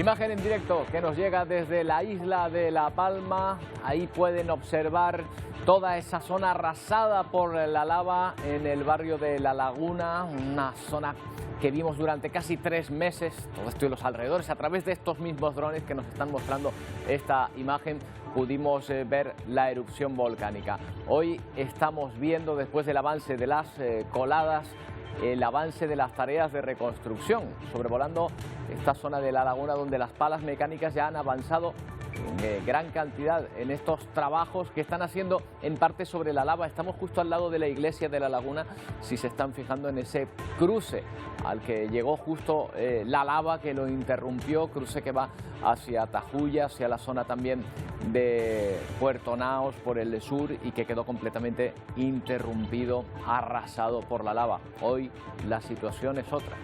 Imagen en directo que nos llega desde la isla de La Palma. Ahí pueden observar toda esa zona arrasada por la lava en el barrio de La Laguna, una zona que vimos durante casi 3 meses, todo esto y los alrededores. A través de estos mismos drones que nos están mostrando esta imagen pudimos ver la erupción volcánica. Hoy estamos viendo, después del avance de las coladas, el avance de las tareas de reconstrucción, sobrevolando esta zona de La Laguna, donde las palas mecánicas ya han avanzado en gran cantidad en estos trabajos que están haciendo en parte sobre la lava. Estamos justo al lado de la iglesia de La Laguna, si se están fijando en ese cruce al que llegó justo la lava que lo interrumpió, cruce que va hacia Tajuya, hacia la zona también de Puerto Naos por el sur, y que quedó completamente interrumpido, arrasado por la lava. Hoy la situación es otra.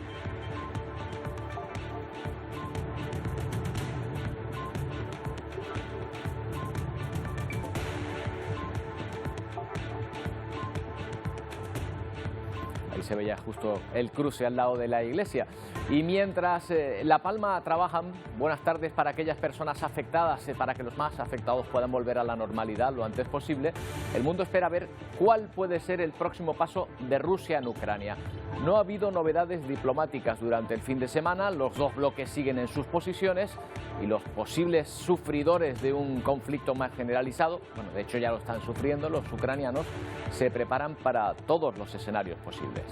Ahí se veía justo el cruce al lado de la iglesia. Y mientras La Palma trabajan, buenas tardes para aquellas personas afectadas, para que los más afectados puedan volver a la normalidad lo antes posible, el mundo espera ver cuál puede ser el próximo paso de Rusia en Ucrania. No ha habido novedades diplomáticas durante el fin de semana, los dos bloques siguen en sus posiciones y los posibles sufridores de un conflicto más generalizado, bueno, de hecho ya lo están sufriendo, los ucranianos se preparan para todos los escenarios posibles.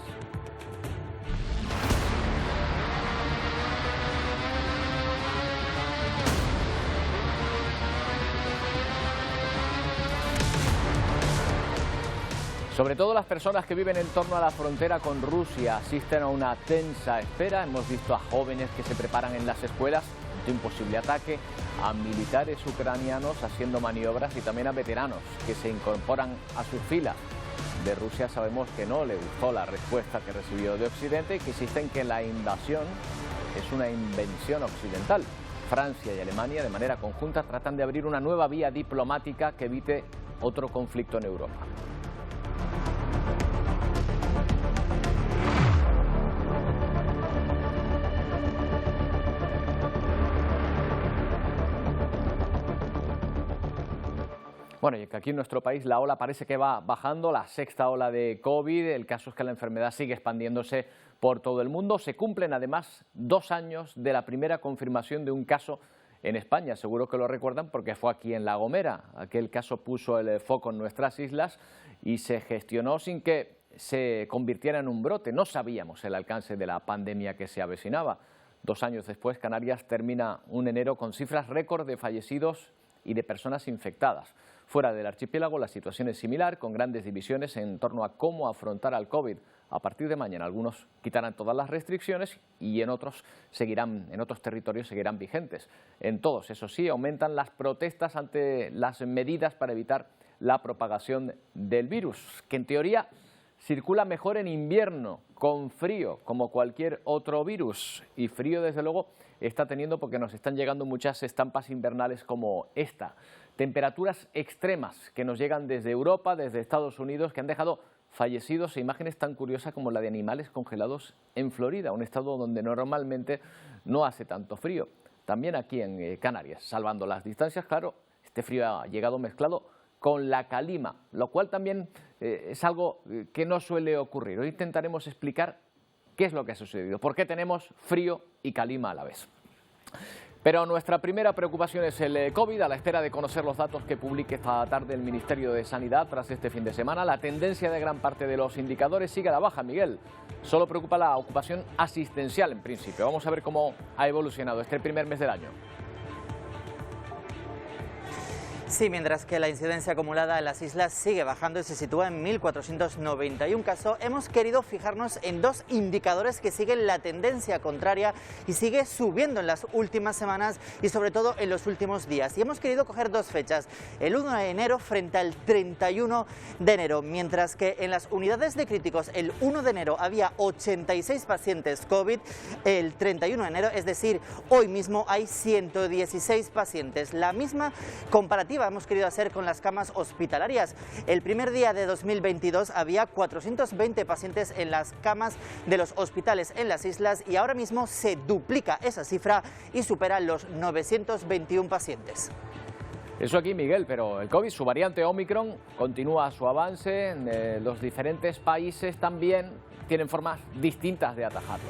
Sobre todo las personas que viven en torno a la frontera con Rusia asisten a una tensa espera. Hemos visto a jóvenes que se preparan en las escuelas ante un posible ataque, a militares ucranianos haciendo maniobras y también a veteranos que se incorporan a sus filas. De Rusia sabemos que no le gustó la respuesta que recibió de Occidente y que insisten que la invasión es una invención occidental. Francia y Alemania, de manera conjunta, tratan de abrir una nueva vía diplomática que evite otro conflicto en Europa. Bueno, y que aquí en nuestro país la ola parece que va bajando, la 6ª ola de COVID. El caso es que la enfermedad sigue expandiéndose por todo el mundo. Se cumplen además 2 años de la primera confirmación de un caso en España. Seguro que lo recuerdan porque fue aquí en La Gomera. Aquel caso puso el foco en nuestras islas y se gestionó sin que se convirtiera en un brote. No sabíamos el alcance de la pandemia que se avecinaba. 2 años después, Canarias termina un enero con cifras récord de fallecidos y de personas infectadas. Fuera del archipiélago la situación es similar, con grandes divisiones en torno a cómo afrontar al COVID. A partir de mañana algunos quitarán todas las restricciones y en otros territorios seguirán vigentes. En todos, eso sí, aumentan las protestas ante las medidas para evitar la propagación del virus, que en teoría circula mejor en invierno, con frío, como cualquier otro virus. Y frío, desde luego, está teniendo porque nos están llegando muchas estampas invernales como esta. Temperaturas extremas que nos llegan desde Europa, desde Estados Unidos, que han dejado fallecidos e imágenes tan curiosas como la de animales congelados en Florida, un estado donde normalmente no hace tanto frío. También aquí en Canarias, salvando las distancias, claro, este frío ha llegado mezclado con la calima, lo cual también es algo que no suele ocurrir. Hoy intentaremos explicar qué es lo que ha sucedido, por qué tenemos frío y calima a la vez. Pero nuestra primera preocupación es el COVID, a la espera de conocer los datos que publique esta tarde el Ministerio de Sanidad tras este fin de semana. La tendencia de gran parte de los indicadores sigue a la baja, Miguel. Solo preocupa la ocupación asistencial en principio. Vamos a ver cómo ha evolucionado este primer mes del año. Sí, mientras que la incidencia acumulada en las islas sigue bajando y se sitúa en 1.491 casos, hemos querido fijarnos en 2 indicadores que siguen la tendencia contraria y sigue subiendo en las últimas semanas y sobre todo en los últimos días. Y hemos querido coger 2 fechas, el 1 de enero frente al 31 de enero, mientras que en las unidades de críticos el 1 de enero había 86 pacientes COVID, el 31 de enero, es decir, hoy mismo hay 116 pacientes. La misma comparativa hemos querido hacer con las camas hospitalarias. El primer día de 2022 había 420 pacientes en las camas de los hospitales en las islas y ahora mismo se duplica esa cifra y supera los 921 pacientes. Eso aquí, Miguel, pero el COVID, su variante Omicron, continúa su avance. Los diferentes países también tienen formas distintas de atajarlo.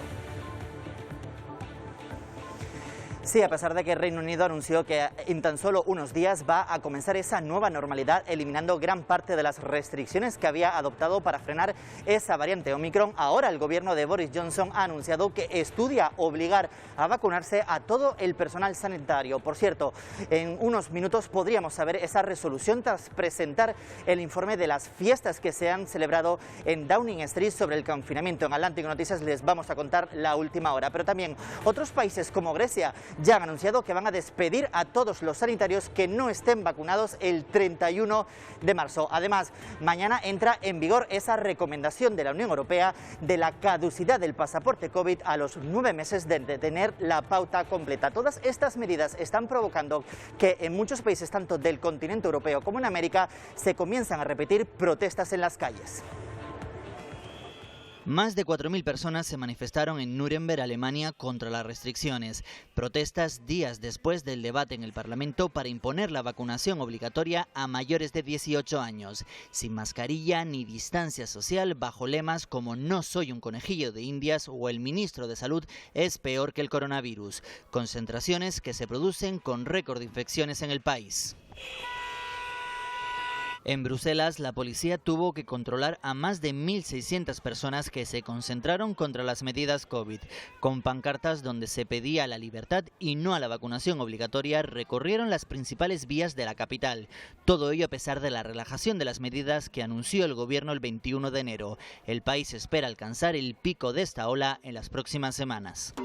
Sí, a pesar de que el Reino Unido anunció que en tan solo unos días va a comenzar esa nueva normalidad, eliminando gran parte de las restricciones que había adoptado para frenar esa variante Omicron, ahora el gobierno de Boris Johnson ha anunciado que estudia obligar a vacunarse a todo el personal sanitario. Por cierto, en unos minutos podríamos saber esa resolución tras presentar el informe de las fiestas que se han celebrado en Downing Street sobre el confinamiento. En Atlántico Noticias les vamos a contar la última hora, pero también otros países como Grecia ya han anunciado que van a despedir a todos los sanitarios que no estén vacunados el 31 de marzo. Además, mañana entra en vigor esa recomendación de la Unión Europea de la caducidad del pasaporte COVID a los 9 meses de tener la pauta completa. Todas estas medidas están provocando que en muchos países, tanto del continente europeo como en América, se comienzan a repetir protestas en las calles. Más de 4.000 personas se manifestaron en Nuremberg, Alemania, contra las restricciones. Protestas días después del debate en el Parlamento para imponer la vacunación obligatoria a mayores de 18 años. Sin mascarilla ni distancia social, bajo lemas como "no soy un conejillo de Indias" o "el ministro de Salud es peor que el coronavirus". Concentraciones que se producen con récord de infecciones en el país. En Bruselas, la policía tuvo que controlar a más de 1.600 personas que se concentraron contra las medidas COVID. Con pancartas donde se pedía la libertad y no a la vacunación obligatoria, recorrieron las principales vías de la capital. Todo ello a pesar de la relajación de las medidas que anunció el gobierno el 21 de enero. El país espera alcanzar el pico de esta ola en las próximas semanas.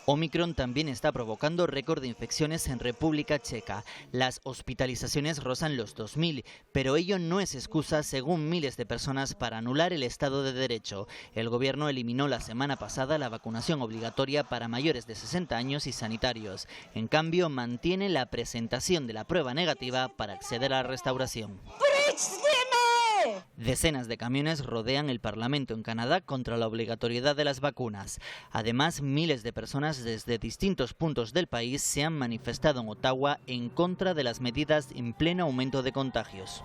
Omicron también está provocando récord de infecciones en República Checa. Las hospitalizaciones rozan los 2.000, pero ello no es excusa, según miles de personas, para anular el Estado de Derecho. El gobierno eliminó la semana pasada la vacunación obligatoria para mayores de 60 años y sanitarios. En cambio, mantiene la presentación de la prueba negativa para acceder a la restauración. Decenas de camiones rodean el Parlamento en Canadá contra la obligatoriedad de las vacunas. Además, miles de personas desde distintos puntos del país se han manifestado en Ottawa en contra de las medidas en pleno aumento de contagios.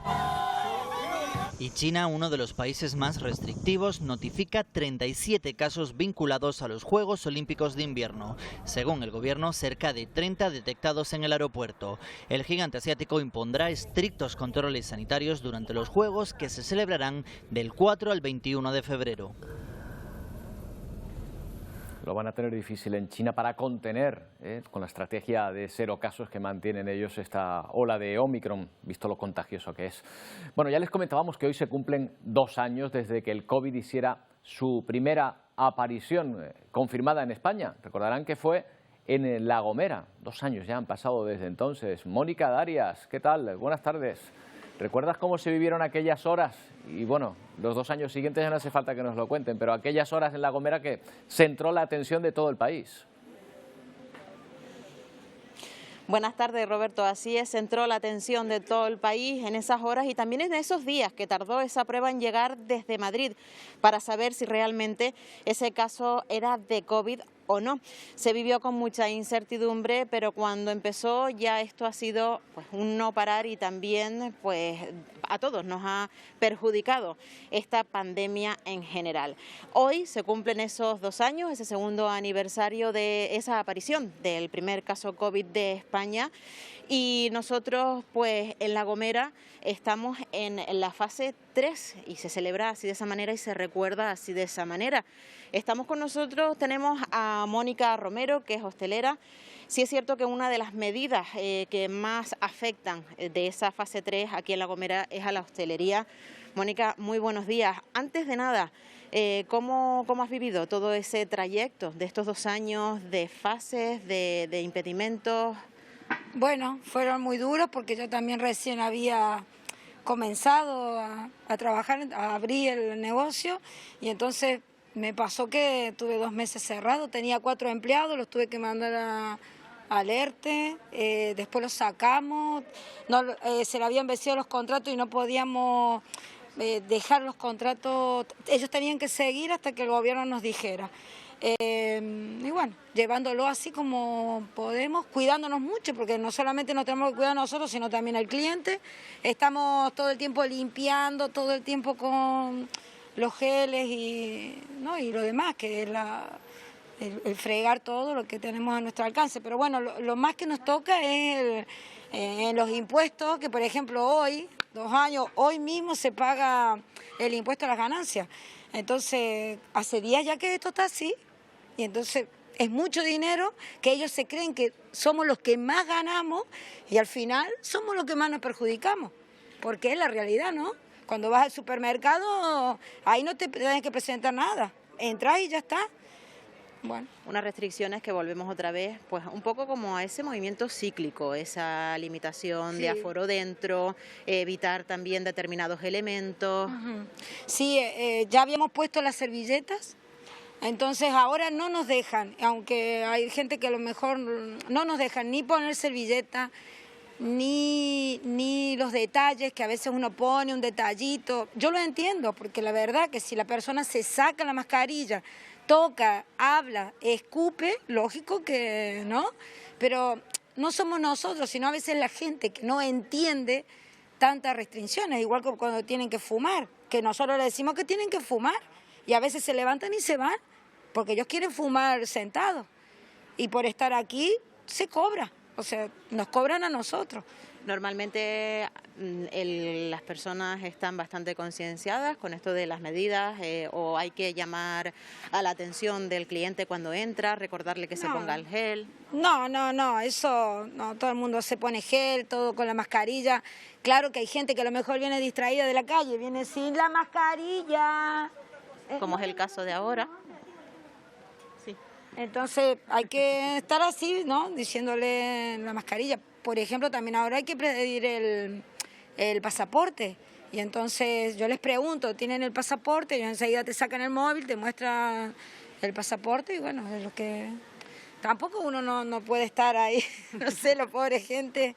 Y China, uno de los países más restrictivos, notifica 37 casos vinculados a los Juegos Olímpicos de Invierno. Según el gobierno, cerca de 30 detectados en el aeropuerto. El gigante asiático impondrá estrictos controles sanitarios durante los Juegos, que se celebrarán del 4 al 21 de febrero. Lo van a tener difícil en China para contener, con la estrategia de 0 casos que mantienen ellos, esta ola de Omicron, visto lo contagioso que es. Bueno, ya les comentábamos que hoy se cumplen 2 años desde que el COVID hiciera su primera aparición confirmada en España. Recordarán que fue en La Gomera. 2 años ya han pasado desde entonces. Mónica Darias, ¿qué tal? Buenas tardes. ¿Recuerdas cómo se vivieron aquellas horas? Y bueno, los 2 años siguientes ya no hace falta que nos lo cuenten, pero aquellas horas en La Gomera que centró la atención de todo el país. Buenas tardes, Roberto. Así es, centró la atención de todo el país en esas horas y también en esos días que tardó esa prueba en llegar desde Madrid para saber si realmente ese caso era de COVID o no. Se vivió con mucha incertidumbre, pero cuando empezó ya esto ha sido pues un no parar y también pues a todos nos ha perjudicado esta pandemia en general. Hoy se cumplen esos 2 años, ese segundo aniversario de esa aparición del primer caso COVID de España. Y nosotros, pues en La Gomera, estamos en la fase 3 y se celebra así de esa manera y se recuerda así de esa manera. Estamos con nosotros, tenemos a Mónica Romero, que es hostelera. Sí es cierto que una de las medidas que más afectan de esa fase 3 aquí en La Gomera es a la hostelería. Mónica, muy buenos días. Antes de nada, ¿cómo has vivido todo ese trayecto de estos 2 años de fases, de impedimentos? Bueno, fueron muy duros porque yo también recién había comenzado a trabajar, a abrir el negocio y entonces me pasó que tuve 2 meses cerrado, tenía 4 empleados, los tuve que mandar alerte, después los sacamos, no, se le habían vencido los contratos y no podíamos dejar los contratos, ellos tenían que seguir hasta que el gobierno nos dijera. Y bueno, llevándolo así como podemos, cuidándonos mucho, porque no solamente nos tenemos que cuidar nosotros, sino también al cliente. Estamos todo el tiempo limpiando, todo el tiempo con los geles y lo demás, que es el fregar todo lo que tenemos a nuestro alcance. Pero bueno, lo más que nos toca es los impuestos, que por ejemplo hoy, 2 años, hoy mismo se paga el impuesto a las ganancias. Entonces, hace días ya que esto está así, y entonces es mucho dinero que ellos se creen que somos los que más ganamos y al final somos los que más nos perjudicamos, porque es la realidad, ¿no? Cuando vas al supermercado, ahí no te tienes que presentar nada, entras y ya está. Bueno. Unas restricciones que volvemos otra vez, pues un poco como a ese movimiento cíclico, esa limitación de aforo dentro, evitar también determinados elementos. Sí, ya habíamos puesto las servilletas, entonces ahora no nos dejan, aunque hay gente que a lo mejor no nos dejan ni poner servilleta, ni los detalles, que a veces uno pone un detallito. Yo lo entiendo, porque la verdad que si la persona se saca la mascarilla, toca, habla, escupe, lógico que no, pero no somos nosotros, sino a veces la gente que no entiende tantas restricciones, igual que cuando tienen que fumar, que nosotros le decimos que tienen que fumar y a veces se levantan y se van, porque ellos quieren fumar sentados y por estar aquí se cobra, o sea, nos cobran a nosotros. Normalmente las personas están bastante concienciadas con esto de las medidas o hay que llamar a la atención del cliente cuando entra, recordarle que se ponga el gel. No, eso no, todo el mundo se pone gel, todo con la mascarilla. Claro que hay gente que a lo mejor viene distraída de la calle, viene sin la mascarilla. Como es el caso de ahora. Sí. Entonces hay que estar así, ¿no? Diciéndole la mascarilla. Por ejemplo, también ahora hay que pedir el pasaporte. Y entonces yo les pregunto, ¿tienen el pasaporte? Ellos enseguida te sacan el móvil, te muestran el pasaporte y bueno, es lo que... Tampoco uno no puede estar ahí, no sé, la pobre gente.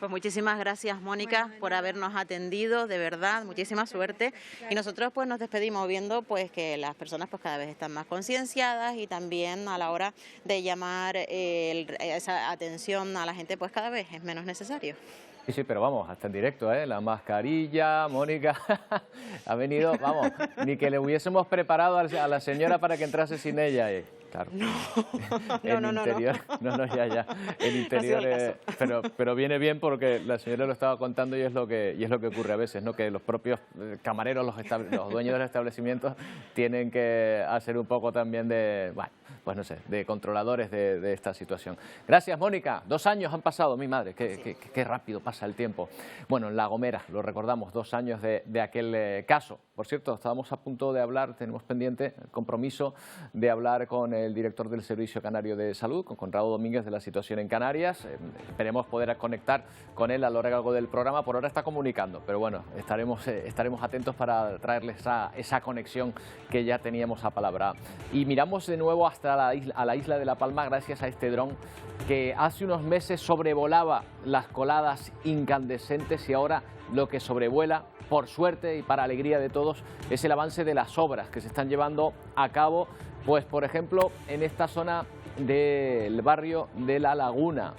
Pues muchísimas gracias, Mónica, por habernos atendido, de verdad, muchísima suerte. Y nosotros pues nos despedimos viendo pues que las personas pues cada vez están más concienciadas y también a la hora de llamar esa atención a la gente pues cada vez es menos necesario. Sí, pero vamos, hasta en directo, ¿eh? La mascarilla, Mónica ha venido, vamos, ni que le hubiésemos preparado a la señora para que entrase sin ella. Claro. No, ya. El interior, pero viene bien porque la señora lo estaba contando y es lo que ocurre a veces, ¿no? Que los propios camareros, los dueños de los establecimientos tienen que hacer un poco también de, bueno, pues no sé, de controladores de esta situación. Gracias, Mónica. 2 años han pasado, mi madre, qué rápido pasa el tiempo. Bueno, en La Gomera, lo recordamos, 2 años de aquel caso. Por cierto, estábamos a punto de hablar, tenemos pendiente el compromiso de hablar con el director del Servicio Canario de Salud, con Conrado Domínguez, de la situación en Canarias. Esperemos poder conectar con él a lo largo del programa. Por ahora está comunicando, pero bueno, estaremos atentos para traerles esa conexión que ya teníamos a palabra. Y miramos de nuevo hasta a la isla de La Palma gracias a este dron que hace unos meses sobrevolaba las coladas incandescentes y ahora lo que sobrevuela, por suerte y para alegría de todos, es el avance de las obras que se están llevando a cabo, pues por ejemplo en esta zona del barrio de La Laguna.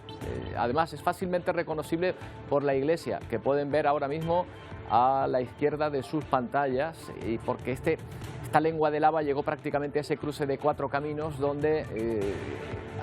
Además es fácilmente reconocible por la iglesia que pueden ver ahora mismo a la izquierda de sus pantallas, y porque esta lengua de lava llegó prácticamente a ese cruce de 4 caminos donde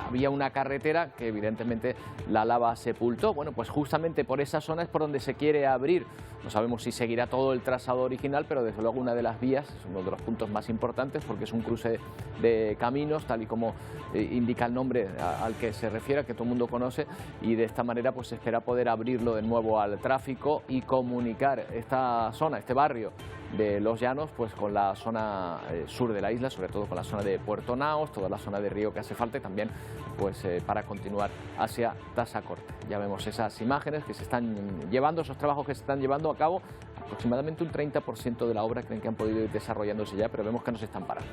había una carretera que evidentemente la lava sepultó. Bueno, pues justamente por esa zona es por donde se quiere abrir. No sabemos si seguirá todo el trazado original, pero desde luego una de las vías, es uno de los puntos más importantes porque es un cruce de caminos, tal y como indica el nombre al que se refiere, que todo el mundo conoce, y de esta manera pues se espera poder abrirlo de nuevo al tráfico y comunicar esta zona, este barrio de Los Llanos, pues con la zona sur de la isla, sobre todo con la zona de Puerto Naos, toda la zona de río que hace falta, y también pues para continuar hacia Tazacorte. Ya vemos esas imágenes que se están llevando, esos trabajos que se están llevando a cabo. Aproximadamente un 30% de la obra creen que han podido ir desarrollándose ya, pero vemos que no se están parando.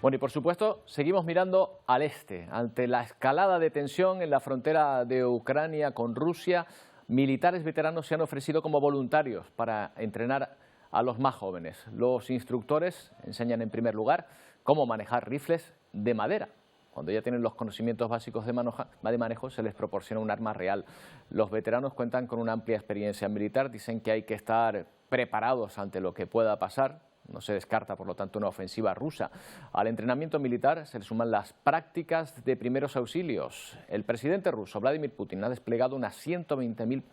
Bueno, y por supuesto, seguimos mirando al este. Ante la escalada de tensión en la frontera de Ucrania con Rusia, militares veteranos se han ofrecido como voluntarios para entrenar a los más jóvenes. Los instructores enseñan en primer lugar cómo manejar rifles de madera. Cuando ya tienen los conocimientos básicos de manejo, se les proporciona un arma real. Los veteranos cuentan con una amplia experiencia militar, dicen que hay que estar preparados ante lo que pueda pasar. No se descarta, por lo tanto, una ofensiva rusa. Al entrenamiento militar se le suman las prácticas de primeros auxilios. El presidente ruso, Vladimir Putin, ha desplegado unas 120.000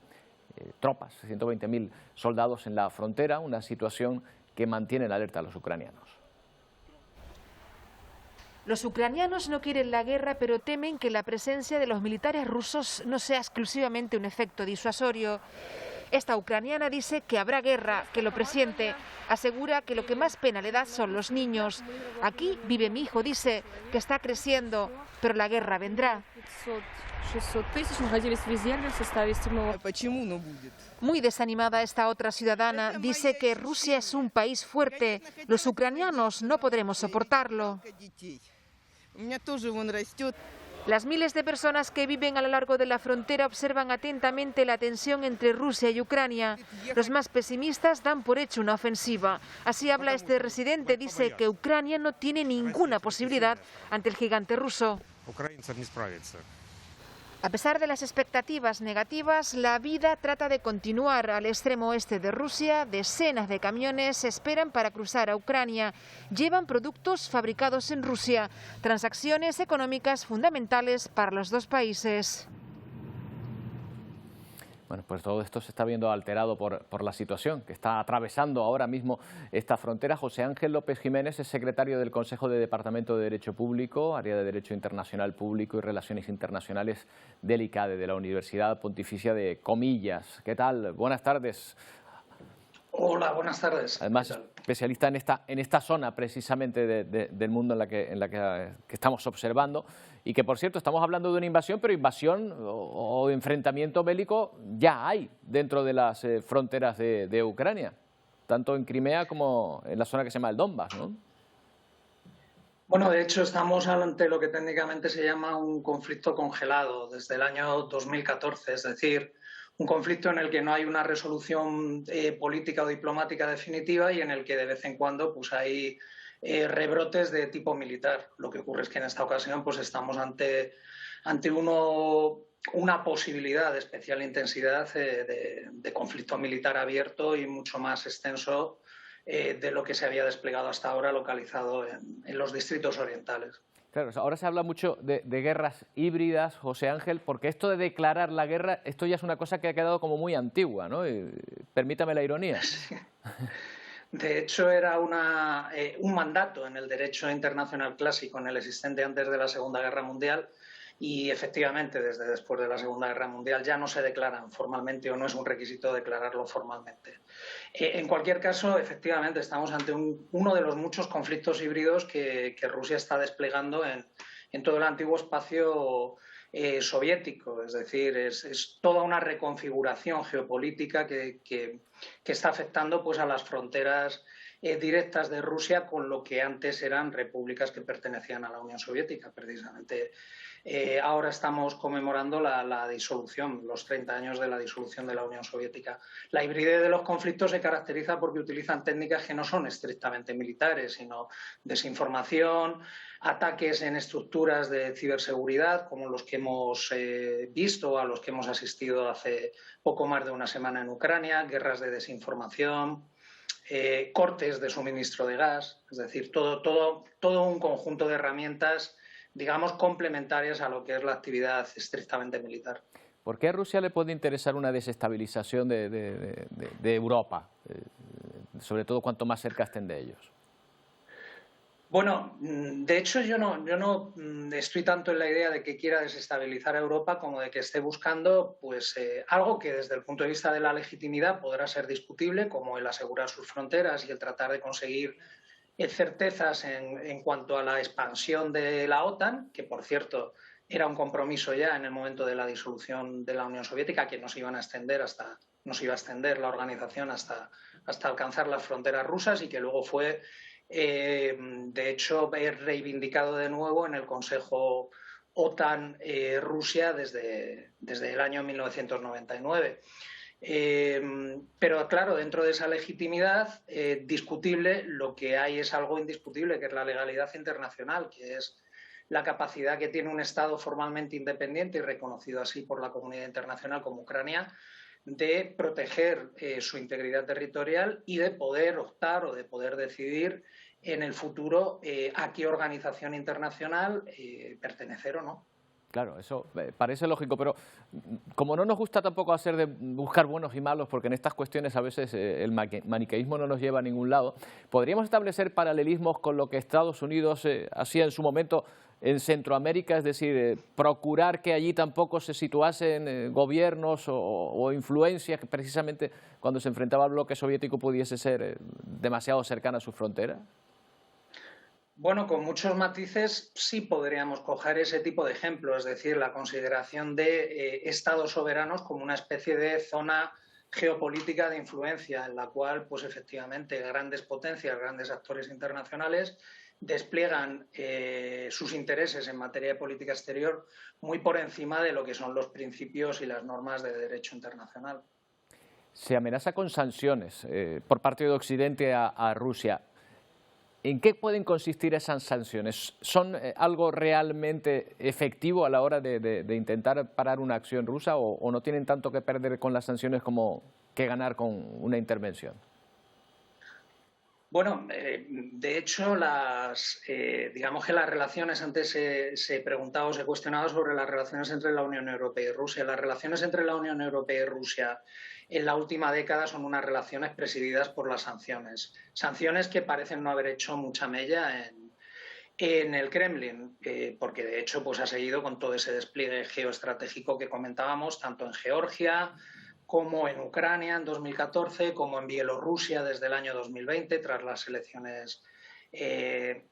tropas, 120.000 soldados en la frontera, una situación que mantiene en alerta a los ucranianos. Los ucranianos no quieren la guerra, pero temen que la presencia de los militares rusos no sea exclusivamente un efecto disuasorio. Esta ucraniana dice que habrá guerra, que lo presiente. Asegura que lo que más pena le da son los niños. Aquí vive mi hijo, dice, que está creciendo, pero la guerra vendrá. Muy desanimada esta otra ciudadana, dice que Rusia es un país fuerte. Los ucranianos no podremos soportarlo. Las miles de personas que viven a lo largo de la frontera observan atentamente la tensión entre Rusia y Ucrania. Los más pesimistas dan por hecho una ofensiva. Así habla este residente, dice que Ucrania no tiene ninguna posibilidad ante el gigante ruso. A pesar de las expectativas negativas, la vida trata de continuar. Al extremo oeste de Rusia, decenas de camiones esperan para cruzar a Ucrania. Llevan productos fabricados en Rusia, transacciones económicas fundamentales para los dos países. Bueno, pues todo esto se está viendo alterado por la situación que está atravesando ahora mismo esta frontera. José Ángel López Jiménez es secretario del Consejo de Departamento de Derecho Público, Área de Derecho Internacional Público y Relaciones Internacionales del ICADE, de la Universidad Pontificia de Comillas. ¿Qué tal? Buenas tardes. Hola, buenas tardes. Además, especialista en esta zona precisamente del mundo en la que estamos observando y que, por cierto, estamos hablando de una invasión, pero invasión o enfrentamiento bélico ya hay dentro de las fronteras de Ucrania, tanto en Crimea como en la zona que se llama el Donbass, ¿no? Bueno, de hecho, estamos ante lo que técnicamente se llama un conflicto congelado desde el año 2014, es decir, un conflicto en el que no hay una resolución política o diplomática definitiva y en el que de vez en cuando pues, hay rebrotes de tipo militar. Lo que ocurre es que en esta ocasión pues, estamos ante una posibilidad de especial intensidad de conflicto militar abierto y mucho más extenso de lo que se había desplegado hasta ahora localizado en los distritos orientales. Claro, ahora se habla mucho de guerras híbridas, José Ángel, porque esto de declarar la guerra, esto ya es una cosa que ha quedado como muy antigua, ¿no? Permítame la ironía. Sí. De hecho, era un mandato en el derecho internacional clásico, en el existente antes de la Segunda Guerra Mundial, y efectivamente desde después de la Segunda Guerra Mundial ya no se declaran formalmente o no es un requisito declararlo formalmente. En cualquier caso, efectivamente estamos ante uno de los muchos conflictos híbridos que Rusia está desplegando en todo el antiguo espacio soviético, es decir, es toda una reconfiguración geopolítica que está afectando pues, a las fronteras directas de Rusia con lo que antes eran repúblicas que pertenecían a la Unión Soviética, precisamente. Ahora estamos conmemorando la disolución, los 30 años de la disolución de la Unión Soviética. La hibridez de los conflictos se caracteriza porque utilizan técnicas que no son estrictamente militares, sino desinformación, ataques en estructuras de ciberseguridad, como los que hemos visto o a los que hemos asistido hace poco más de una semana en Ucrania, guerras de desinformación, cortes de suministro de gas, es decir, todo un conjunto de herramientas digamos, complementarias a lo que es la actividad estrictamente militar. ¿Por qué a Rusia le puede interesar una desestabilización de Europa, sobre todo cuanto más cerca estén de ellos? Bueno, de hecho yo no estoy tanto en la idea de que quiera desestabilizar a Europa como de que esté buscando pues, algo que desde el punto de vista de la legitimidad podrá ser discutible, como el asegurar sus fronteras y el tratar de conseguir certezas en cuanto a la expansión de la OTAN, que por cierto era un compromiso ya en el momento de la disolución de la Unión Soviética, que no se iba a extender la organización hasta alcanzar las fronteras rusas y que luego fue De hecho, es reivindicado de nuevo en el Consejo OTAN-Rusia desde el año 1999. Pero claro, dentro de esa legitimidad discutible, lo que hay es algo indiscutible, que es la legalidad internacional, que es la capacidad que tiene un Estado formalmente independiente y reconocido así por la comunidad internacional como Ucrania, de proteger su integridad territorial y de poder optar o de poder decidir en el futuro a qué organización internacional pertenecer o no. Claro, eso parece lógico, pero como no nos gusta tampoco hacer de buscar buenos y malos, porque en estas cuestiones a veces el maniqueísmo no nos lleva a ningún lado, ¿podríamos establecer paralelismos con lo que Estados Unidos hacía en su momento en Centroamérica? Es decir, procurar que allí tampoco se situasen gobiernos o influencias que precisamente cuando se enfrentaba al bloque soviético pudiese ser demasiado cercana a sus fronteras. Bueno, con muchos matices sí podríamos coger ese tipo de ejemplo, es decir, la consideración de estados soberanos como una especie de zona geopolítica de influencia en la cual, pues efectivamente, grandes potencias, grandes actores internacionales despliegan sus intereses en materia de política exterior muy por encima de lo que son los principios y las normas de derecho internacional. Se amenaza con sanciones por parte de Occidente a Rusia. ¿En qué pueden consistir esas sanciones? ¿Son algo realmente efectivo a la hora de intentar parar una acción rusa o no tienen tanto que perder con las sanciones como que ganar con una intervención? Bueno, de hecho, digamos que las relaciones, antes se preguntaba o se cuestionaba sobre las relaciones entre la Unión Europea y Rusia. Las relaciones entre la Unión Europea y Rusia en la última década son unas relaciones presididas por las sanciones. Sanciones que parecen no haber hecho mucha mella en el Kremlin, porque de hecho pues ha seguido con todo ese despliegue geoestratégico que comentábamos, tanto en Georgia como en Ucrania en 2014, como en Bielorrusia desde el año 2020, tras las elecciones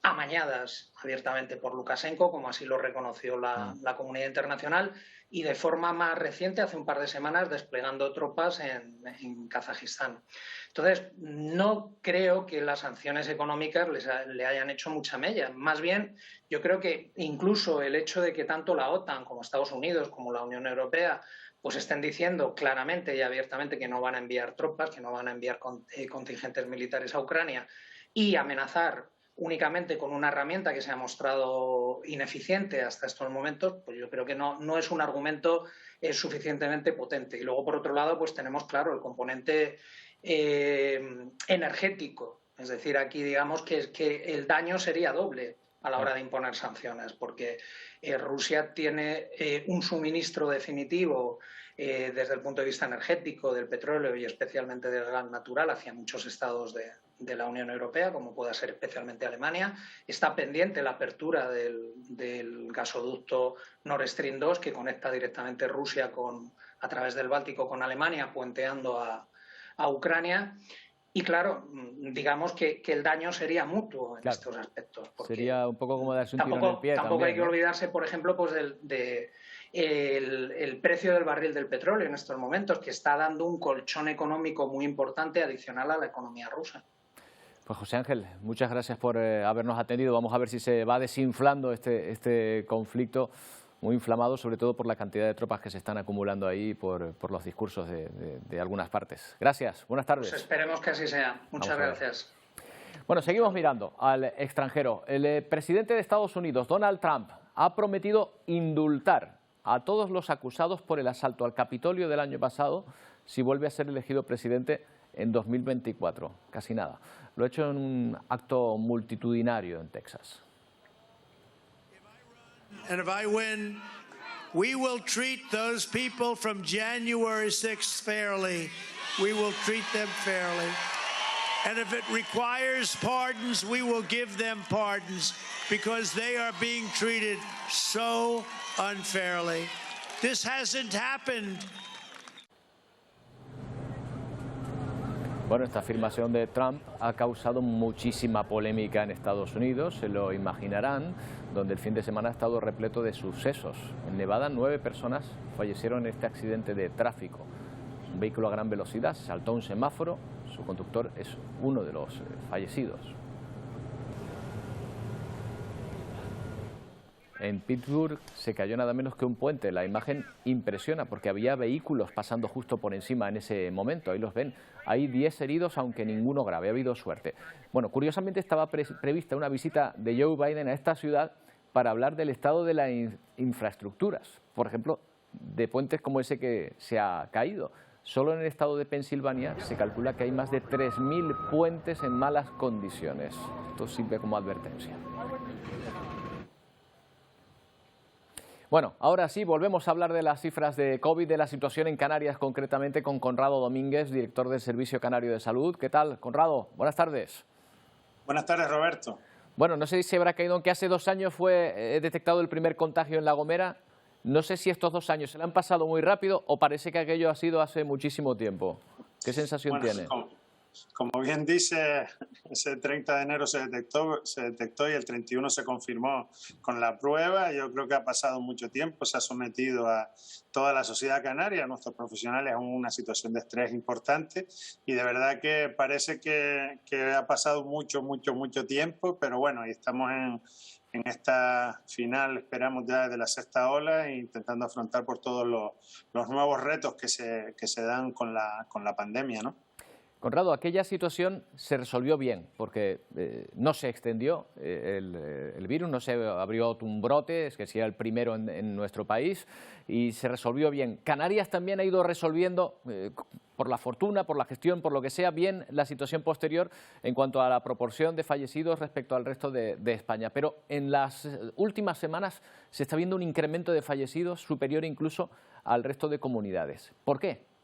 amañadas abiertamente por Lukashenko, como así lo reconoció la comunidad internacional, y de forma más reciente, hace un par de semanas, desplegando tropas en Kazajistán. Entonces, no creo que las sanciones económicas le hayan hecho mucha mella. Más bien, yo creo que incluso el hecho de que tanto la OTAN como Estados Unidos como la Unión Europea pues estén diciendo claramente y abiertamente que no van a enviar tropas, que no van a enviar contingentes militares a Ucrania y amenazar únicamente con una herramienta que se ha mostrado ineficiente hasta estos momentos, pues yo creo que no es un argumento suficientemente potente. Y luego, por otro lado, pues tenemos, claro, el componente energético. Es decir, aquí digamos que el daño sería doble a la hora de imponer sanciones, porque Rusia tiene un suministro definitivo desde el punto de vista energético del petróleo y especialmente del gas natural hacia muchos estados de la Unión Europea, como pueda ser especialmente Alemania. Está pendiente la apertura del gasoducto Nord Stream 2, que conecta directamente Rusia a través del Báltico con Alemania, puenteando a Ucrania. Y claro, digamos que el daño sería mutuo en estos aspectos. Sería un poco como darse un tiro en el pie. Tampoco también, hay que olvidarse, por ejemplo, pues el precio del barril del petróleo en estos momentos, que está dando un colchón económico muy importante adicional a la economía rusa. Pues José Ángel, muchas gracias por habernos atendido. Vamos a ver si se va desinflando este conflicto muy inflamado, sobre todo por la cantidad de tropas que se están acumulando ahí por los discursos de algunas partes. Gracias, buenas tardes. Pues esperemos que así sea. Muchas gracias. Bueno, seguimos mirando al extranjero. El presidente de Estados Unidos, Donald Trump, ha prometido indultar a todos los acusados por el asalto al Capitolio del año pasado si vuelve a ser elegido presidente en 2024. Casi nada. Lo ha hecho en un acto multitudinario en Texas. And if I win, we will treat those people from January 6th fairly. We will treat them fairly. And if it requires pardons, we will give them pardons because they are being treated so unfairly. This hasn't happened. Bueno, esta afirmación de Trump ha causado muchísima polémica en Estados Unidos, se lo imaginarán, donde el fin de semana ha estado repleto de sucesos. En Nevada, 9 personas fallecieron en este accidente de tráfico. Un vehículo a gran velocidad saltó un semáforo, su conductor es uno de los fallecidos. En Pittsburgh se cayó nada menos que un puente. La imagen impresiona porque había vehículos pasando justo por encima en ese momento. Ahí los ven. Hay 10 heridos, aunque ninguno grave. Ha habido suerte. Bueno, curiosamente estaba prevista una visita de Joe Biden a esta ciudad para hablar del estado de las infraestructuras. Por ejemplo, de puentes como ese que se ha caído. Solo en el estado de Pensilvania se calcula que hay más de 3.000 puentes en malas condiciones. Esto sirve como advertencia. Bueno, ahora sí, volvemos a hablar de las cifras de COVID, de la situación en Canarias, concretamente con Conrado Domínguez, director del Servicio Canario de Salud. ¿Qué tal, Conrado? Buenas tardes. Buenas tardes, Roberto. Bueno, no sé si habrá caído en que hace 2 años fue detectado el primer contagio en La Gomera. No sé si estos 2 años se le han pasado muy rápido o parece que aquello ha sido hace muchísimo tiempo. ¿Qué sensación tiene? Como bien dice, ese 30 de enero se detectó y el 31 se confirmó con la prueba. Yo creo que ha pasado mucho tiempo, se ha sometido a toda la sociedad canaria, a nuestros profesionales, a una situación de estrés importante y de verdad que parece que ha pasado mucho tiempo, pero bueno, ahí estamos en esta final, esperamos ya de la 6ª ola e intentando afrontar por todos los nuevos retos que se dan con la pandemia, ¿no? Conrado, aquella situación se resolvió bien porque no se extendió el virus, no se abrió un brote, es que sea el primero en nuestro país y se resolvió bien. Canarias también ha ido resolviendo, por la fortuna, por la gestión, por lo que sea, bien la situación posterior en cuanto a la proporción de fallecidos respecto al resto de España. Pero en las últimas semanas se está viendo un incremento de fallecidos superior incluso al resto de comunidades. ¿Por qué?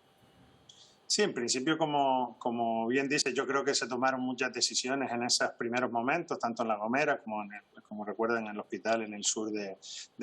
Sí, en principio, como bien dice, yo creo que se tomaron muchas decisiones en esos primeros momentos, tanto en La Gomera como recuerdan en el hospital en el sur de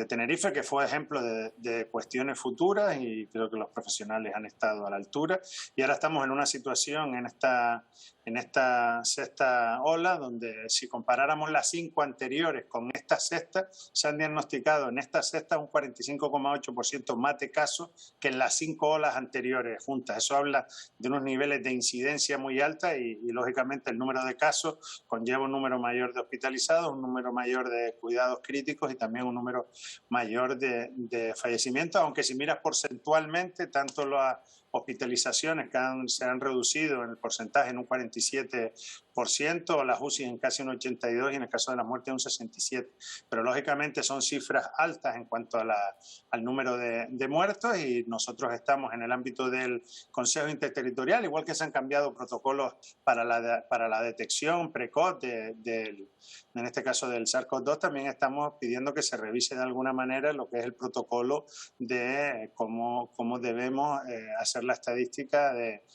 Tenerife, que fue ejemplo de cuestiones futuras y creo que los profesionales han estado a la altura. Y ahora estamos en una situación en esta 6ª ola, donde si comparáramos las 5 anteriores con esta 6ª, se han diagnosticado en esta 6ª un 45,8% más de casos que en las 5 olas anteriores juntas. Eso habla de unos niveles de incidencia muy alta y lógicamente el número de casos conlleva un número mayor de hospitalizados, un número mayor de cuidados críticos y también un número mayor de fallecimientos, aunque si miras porcentualmente, tanto las hospitalizaciones que se han reducido en el porcentaje en un 47%, las UCI en casi un 82% y en el caso de la muerte un 67%. Pero lógicamente son cifras altas en cuanto al número de muertos y nosotros estamos en el ámbito del Consejo Interterritorial, igual que se han cambiado protocolos para la detección precoz en este caso del SARS-CoV-2, también estamos pidiendo que se revise de alguna manera lo que es el protocolo de cómo debemos hacer la estadística de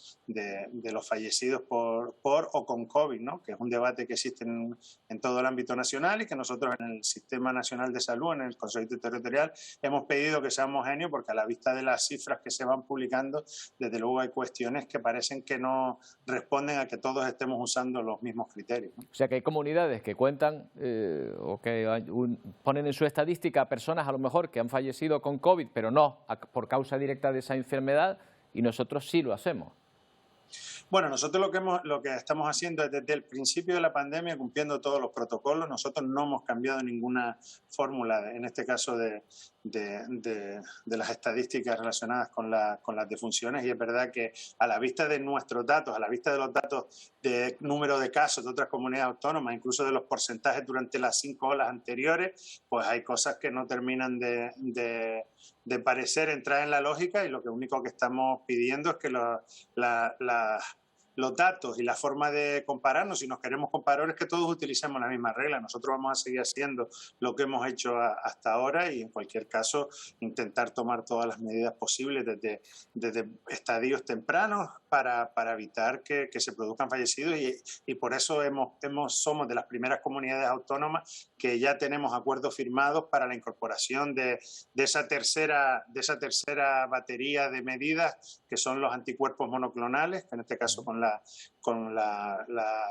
los fallecidos por o con COVID, ¿no? Que es un debate que existe en todo el ámbito nacional y que nosotros en el Sistema Nacional de Salud, en el Consejo Interterritorial, hemos pedido que sea homogéneo porque a la vista de las cifras que se van publicando, desde luego hay cuestiones que parecen que no responden a que todos estemos usando los mismos criterios, ¿no? O sea que hay comunidades que cuentan o que ponen en su estadística personas a lo mejor que han fallecido con COVID, pero no por causa directa de esa enfermedad, y nosotros sí lo hacemos. Bueno, nosotros lo que estamos haciendo es desde el principio de la pandemia, cumpliendo todos los protocolos. Nosotros no hemos cambiado ninguna fórmula, en este caso de las estadísticas relacionadas con las defunciones, y es verdad que a la vista de nuestros datos, a la vista de los datos de número de casos de otras comunidades autónomas, incluso de los porcentajes durante las 5 olas anteriores, pues hay cosas que no terminan de parecer entrar en la lógica, y lo único que estamos pidiendo es que los datos y la forma de compararnos, si nos queremos comparar, es que todos utilicemos la misma regla. Nosotros vamos a seguir haciendo lo que hemos hecho hasta ahora y en cualquier caso intentar tomar todas las medidas posibles desde estadios tempranos para evitar que se produzcan fallecidos y por eso somos de las primeras comunidades autónomas que ya tenemos acuerdos firmados para la incorporación de esa tercera batería de medidas que son los anticuerpos monoclonales, que en este caso con la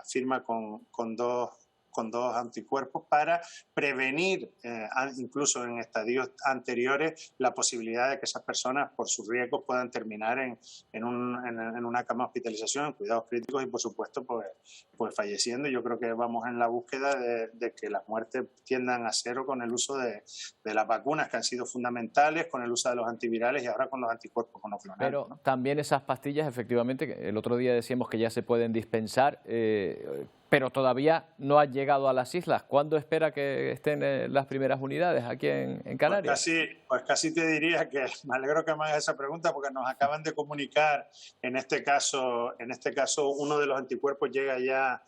firma con 2 anticuerpos para prevenir, incluso en estadios anteriores, la posibilidad de que esas personas, por sus riesgos, puedan terminar en una cama de hospitalización, en cuidados críticos y, por supuesto, pues falleciendo. Yo creo que vamos en la búsqueda de que las muertes tiendan a cero con el uso de las vacunas, que han sido fundamentales, con el uso de los antivirales y ahora con los anticuerpos monoclonales. Pero ¿no? También esas pastillas, efectivamente, el otro día decíamos que ya se pueden dispensar, pero todavía no han llegado a las islas. ¿Cuándo espera que estén las primeras unidades aquí en Canarias? Pues casi te diría que me alegro que me hagas esa pregunta, porque nos acaban de comunicar, en este caso uno de los anticuerpos llega ya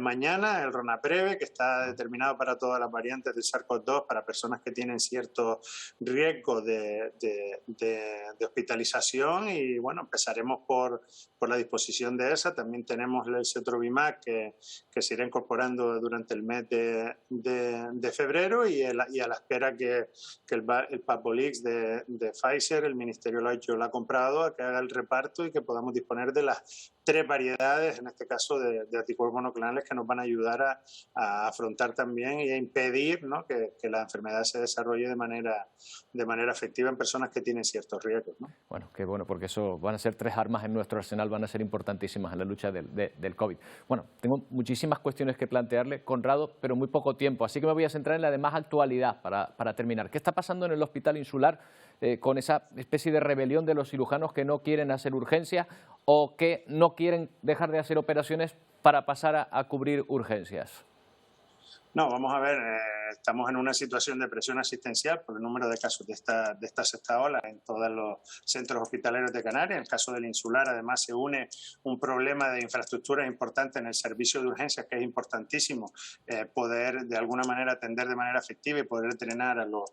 mañana, el Ronapreve, que está determinado para todas las variantes del SARS-CoV-2 para personas que tienen cierto riesgo de hospitalización, y bueno, empezaremos por la disposición de esa. También tenemos el Sotrovimab que se irá incorporando durante el mes de febrero, y a la espera que el Papolix de Pfizer, el Ministerio lo ha comprado, a que haga el reparto y que podamos disponer de las 3 variedades, en este caso de anticuerpos monoclonales, que nos van a ayudar a afrontar también y a impedir, ¿no?, que la enfermedad se desarrolle de manera efectiva en personas que tienen ciertos riesgos, ¿no? Bueno, qué bueno, porque eso van a ser 3 armas en nuestro arsenal, van a ser importantísimas en la lucha del COVID. Bueno, tengo muchísimas cuestiones que plantearle, Conrado, pero muy poco tiempo, así que me voy a centrar en la de más actualidad para terminar. ¿Qué está pasando en el Hospital Insular con esa especie de rebelión de los cirujanos que no quieren hacer urgencias o que no quieren dejar de hacer operaciones para pasar a cubrir urgencias? No, vamos a ver, estamos en una situación de presión asistencial por el número de casos de esta sexta ola en todos los centros hospitaleros de Canarias. En el caso del Insular, además, se une un problema de infraestructuras importante en el servicio de urgencias, que es importantísimo poder de alguna manera atender de manera efectiva y poder entrenar a los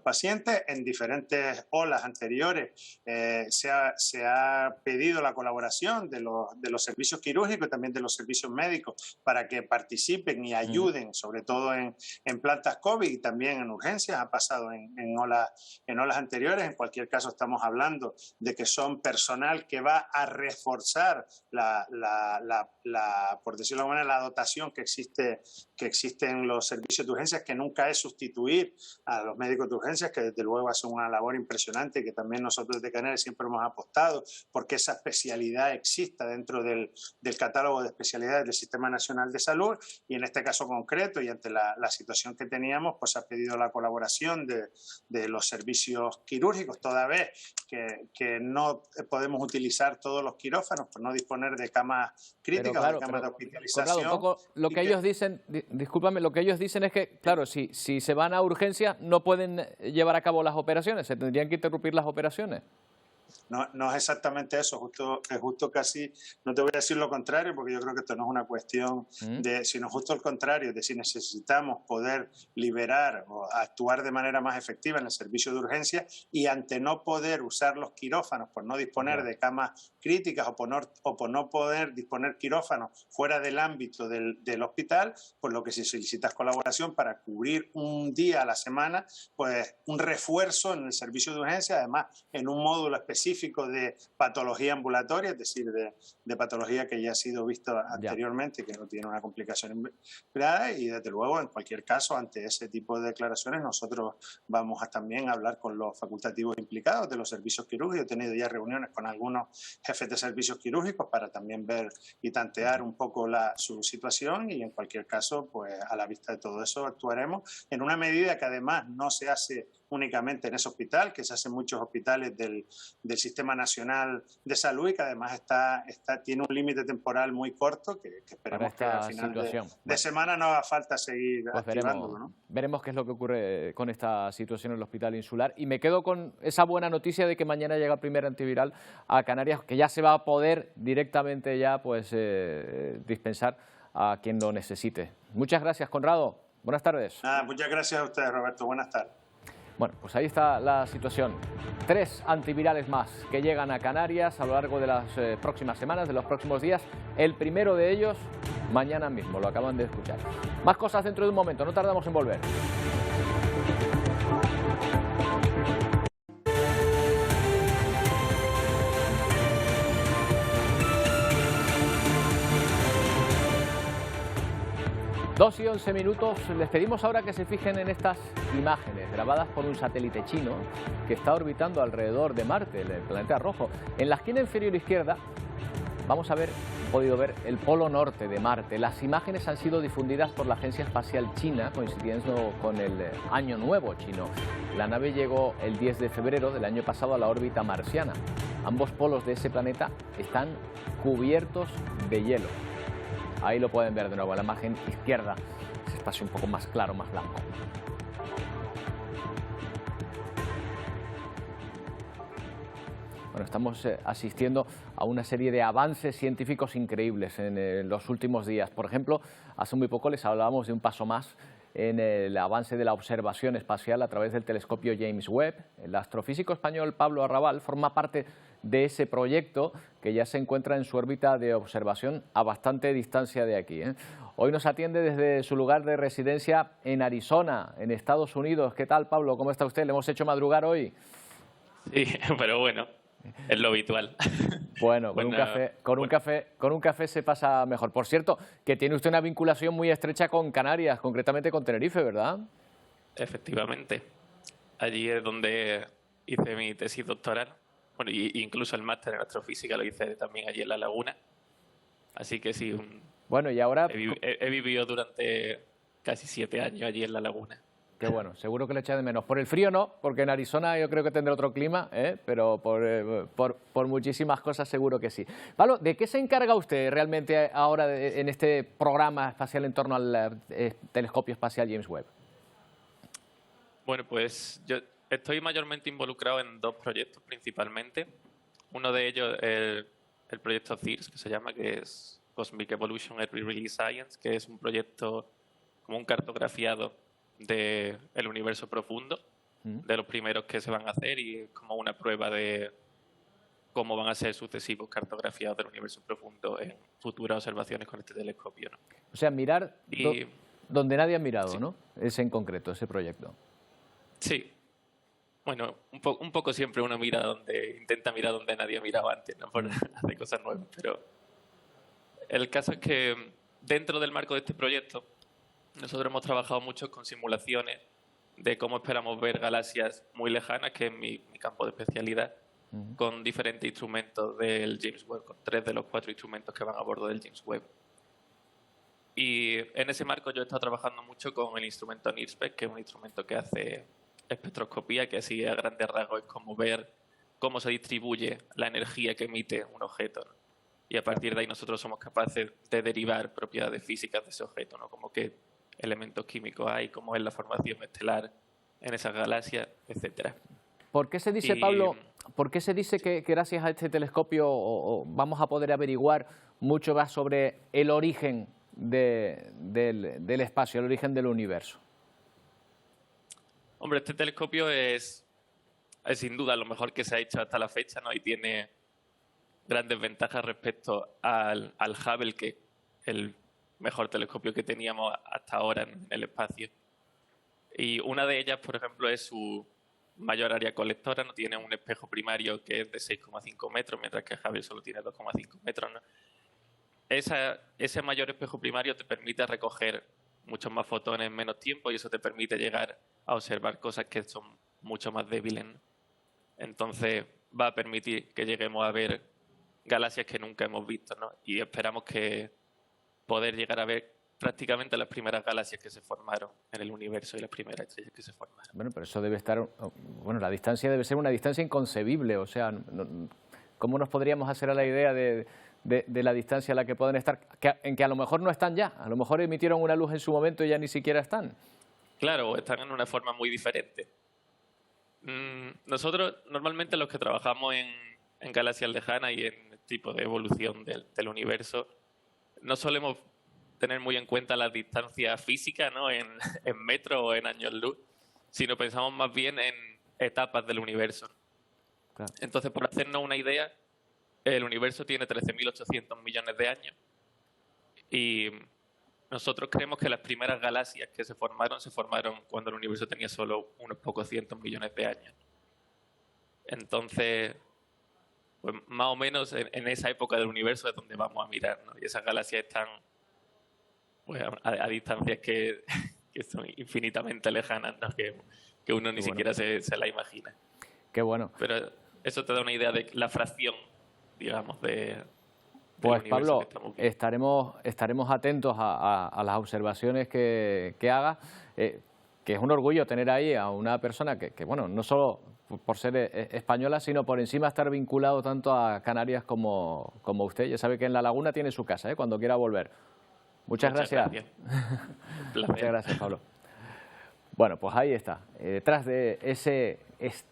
pacientes. En diferentes olas anteriores se ha pedido la colaboración de los servicios quirúrgicos y también de los servicios médicos para que participen y ayuden, sobre todo en plantas COVID y también en urgencias. Ha pasado en olas anteriores. En cualquier caso, estamos hablando de que son personal que va a reforzar por decirlo de alguna manera, la dotación que existe en los servicios de urgencias, que nunca es sustituir a los médicos de urgencias, que desde luego hacen una labor impresionante y que también nosotros de Canarias siempre hemos apostado porque esa especialidad exista dentro del catálogo de especialidades del Sistema Nacional de Salud. Y en este caso concreto, y ante la situación que teníamos, pues ha pedido la colaboración de los servicios quirúrgicos, toda vez que no podemos utilizar todos los quirófanos por no disponer de camas críticas o de camas de hospitalización. Conrado, un poco lo que ellos dicen, discúlpame, lo que ellos dicen es que, claro, si se van a urgencias no pueden llevar a cabo las operaciones, se tendrían que interrumpir las operaciones. No es exactamente eso, es justo casi, no te voy a decir lo contrario, porque yo creo que esto no es una cuestión sino justo al contrario, de si necesitamos poder liberar o actuar de manera más efectiva en el servicio de urgencia, y ante no poder usar los quirófanos por no disponer de camas críticas o por no poder disponer quirófanos fuera del ámbito del hospital, por lo que si solicitas colaboración para cubrir un día a la semana, pues un refuerzo en el servicio de urgencia, además en un módulo específico de patología ambulatoria, es decir, de patología que ya ha sido visto anteriormente y que no tiene una complicación grave. Y desde luego, en cualquier caso, ante ese tipo de declaraciones, nosotros vamos a también hablar con los facultativos implicados de los servicios quirúrgicos. He tenido ya reuniones con algunos jefes de servicios quirúrgicos para también ver y tantear un poco su situación, y en cualquier caso, pues a la vista de todo eso actuaremos en una medida que además no se hace únicamente en ese hospital, que se hace en muchos hospitales del Sistema Nacional de Salud, y que además tiene un límite temporal muy corto, que esperemos que al final de semana no haga falta seguir activándolo, ¿no? Veremos qué es lo que ocurre con esta situación en el Hospital Insular, y me quedo con esa buena noticia de que mañana llega el primer antiviral a Canarias, que ya se va a poder directamente ya pues dispensar a quien lo necesite. Muchas gracias, Conrado. Buenas tardes. Muchas gracias a ustedes, Roberto. Buenas tardes. Bueno, pues ahí está la situación. 3 antivirales más que llegan a Canarias a lo largo de las próximas semanas, de los próximos días. El primero de ellos mañana mismo, lo acaban de escuchar. Más cosas dentro de un momento, no tardamos en volver. 2 y 11 minutos. Les pedimos ahora que se fijen en estas imágenes grabadas por un satélite chino que está orbitando alrededor de Marte, el planeta rojo. En la esquina inferior izquierda vamos a podido ver el polo norte de Marte. Las imágenes han sido difundidas por la Agencia Espacial China, coincidiendo con el Año Nuevo chino. La nave llegó el 10 de febrero del año pasado a la órbita marciana. Ambos polos de ese planeta están cubiertos de hielo. Ahí lo pueden ver de nuevo, en la imagen izquierda, ese espacio un poco más claro, más blanco. Bueno, estamos asistiendo a una serie de avances científicos increíbles en los últimos días. Por ejemplo, hace muy poco les hablábamos de un paso más en el avance de la observación espacial a través del telescopio James Webb. El astrofísico español Pablo Arrabal forma parte de ese proyecto que ya se encuentra en su órbita de observación a bastante distancia de aquí. Hoy nos atiende desde su lugar de residencia en Arizona, en Estados Unidos. ¿Qué tal, Pablo? ¿Cómo está usted? ¿Le hemos hecho madrugar hoy? Sí, pero bueno, es lo habitual. Bueno, con un café se pasa mejor. Por cierto, que tiene usted una vinculación muy estrecha con Canarias, concretamente con Tenerife, ¿verdad? Efectivamente. Allí es donde hice mi tesis doctoral. Bueno, y incluso el máster en astrofísica lo hice también allí en La Laguna. Así que sí, bueno, y ahora he vivido durante casi 7 años allí en La Laguna. Qué bueno, seguro que le echa de menos. Por el frío no, porque en Arizona yo creo que tendrá otro clima, pero por muchísimas cosas seguro que sí. Pablo, ¿de qué se encarga usted realmente ahora en este programa espacial en torno al telescopio espacial James Webb? Bueno, pues yo estoy mayormente involucrado en 2 proyectos principalmente. Uno de ellos es el proyecto CIRS, que se llama, que es Cosmic Evolution Early Release Science, que es un proyecto como un cartografiado del universo profundo, de los primeros que se van a hacer, y como una prueba de cómo van a ser sucesivos cartografiados del universo profundo en futuras observaciones con este telescopio, ¿no? O sea, mirar donde nadie ha mirado, sí. ¿no? Ese en concreto, ese proyecto. Sí. Bueno, un poco siempre uno intenta mirar donde nadie ha mirado antes, ¿no? Por hacer cosas nuevas. Pero el caso es que dentro del marco de este proyecto nosotros hemos trabajado mucho con simulaciones de cómo esperamos ver galaxias muy lejanas, que es mi campo de especialidad, con diferentes instrumentos del James Webb, con 3 de los 4 instrumentos que van a bordo del James Webb. Y en ese marco yo he estado trabajando mucho con el instrumento NIRSPEC, que es un instrumento que hace espectroscopía, que así a grandes rasgos es como ver cómo se distribuye la energía que emite un objeto, ¿no? Y a partir de ahí nosotros somos capaces de derivar propiedades físicas de ese objeto, ¿no? Como qué elementos químicos hay, cómo es la formación estelar en esas galaxias, etcétera. ¿Por qué se dice, Pablo, por qué se dice que gracias a este telescopio vamos a poder averiguar mucho más sobre el origen del espacio, el origen del universo? Hombre, este telescopio es sin duda lo mejor que se ha hecho hasta la fecha, ¿no? Y tiene grandes ventajas respecto al Hubble, que es el mejor telescopio que teníamos hasta ahora en el espacio. Y una de ellas, por ejemplo, es su mayor área colectora, ¿no? Tiene un espejo primario que es de 6,5 metros, mientras que el Hubble solo tiene 2,5 metros, ¿no? Ese mayor espejo primario te permite recoger muchos más fotones en menos tiempo, y eso te permite llegar a observar cosas que son mucho más débiles, ¿no? Entonces va a permitir que lleguemos a ver galaxias que nunca hemos visto, ¿no? Y esperamos que poder llegar a ver prácticamente las primeras galaxias que se formaron en el universo y las primeras estrellas que se formaron. Bueno, pero eso debe estar... Bueno, la distancia debe ser una distancia inconcebible, o sea, ¿cómo nos podríamos hacer a la idea de la distancia a la que pueden estar, en que a lo mejor no están ya, a lo mejor emitieron una luz en su momento y ya ni siquiera están? Claro, están en una forma muy diferente. Nosotros normalmente los que trabajamos en galaxias lejanas y en el tipo de evolución del universo no solemos tener muy en cuenta la distancia física, ¿no? en metros o en años luz, sino pensamos más bien en etapas del universo. Claro. Entonces, por hacernos una idea, el universo tiene 13.800 millones de años y nosotros creemos que las primeras galaxias que se formaron cuando el universo tenía solo unos pocos cientos millones de años. Entonces, pues más o menos en esa época del universo es donde vamos a mirar, ¿no? Y esas galaxias están pues, a distancias que son infinitamente lejanas, ¿no? que uno ni siquiera se la imagina. Qué bueno. Pero eso te da una idea de la fracción, digamos, de... Pues Pablo, estaremos atentos a las observaciones que haga, que es un orgullo tener ahí a una persona que bueno, no solo por ser española, sino por encima estar vinculado tanto a Canarias como usted. Ya sabe que en La Laguna tiene su casa, cuando quiera volver. Muchas gracias. Muchas gracias, Pablo. Bueno, pues ahí está. Detrás de ese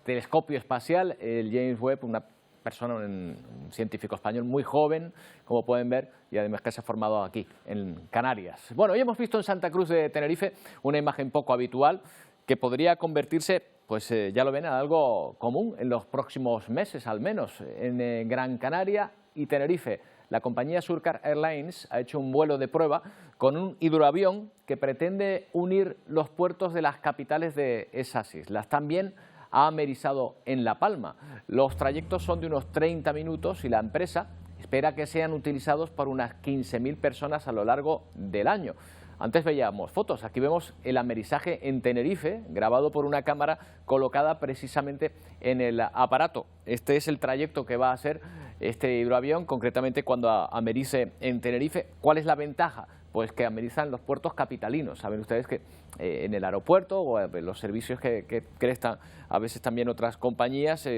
telescopio espacial, el James Webb, una persona, un científico español muy joven, como pueden ver, y además que se ha formado aquí, en Canarias. Bueno, hoy hemos visto en Santa Cruz de Tenerife una imagen poco habitual que podría convertirse, pues ya lo ven, en algo común en los próximos meses, al menos, en Gran Canaria y Tenerife. La compañía Surcar Airlines ha hecho un vuelo de prueba con un hidroavión que pretende unir los puertos de las capitales de esas islas. También ha amerizado en La Palma. Los trayectos son de unos 30 minutos y la empresa espera que sean utilizados por unas 15.000 personas a lo largo del año. Antes veíamos fotos, aquí vemos el amerizaje en Tenerife, grabado por una cámara colocada precisamente en el aparato. Este es el trayecto que va a hacer este hidroavión, concretamente cuando americe en Tenerife. ¿Cuál es la ventaja? Pues que amerizan los puertos capitalinos. Saben ustedes que en el aeropuerto o en los servicios que prestan a veces también otras compañías,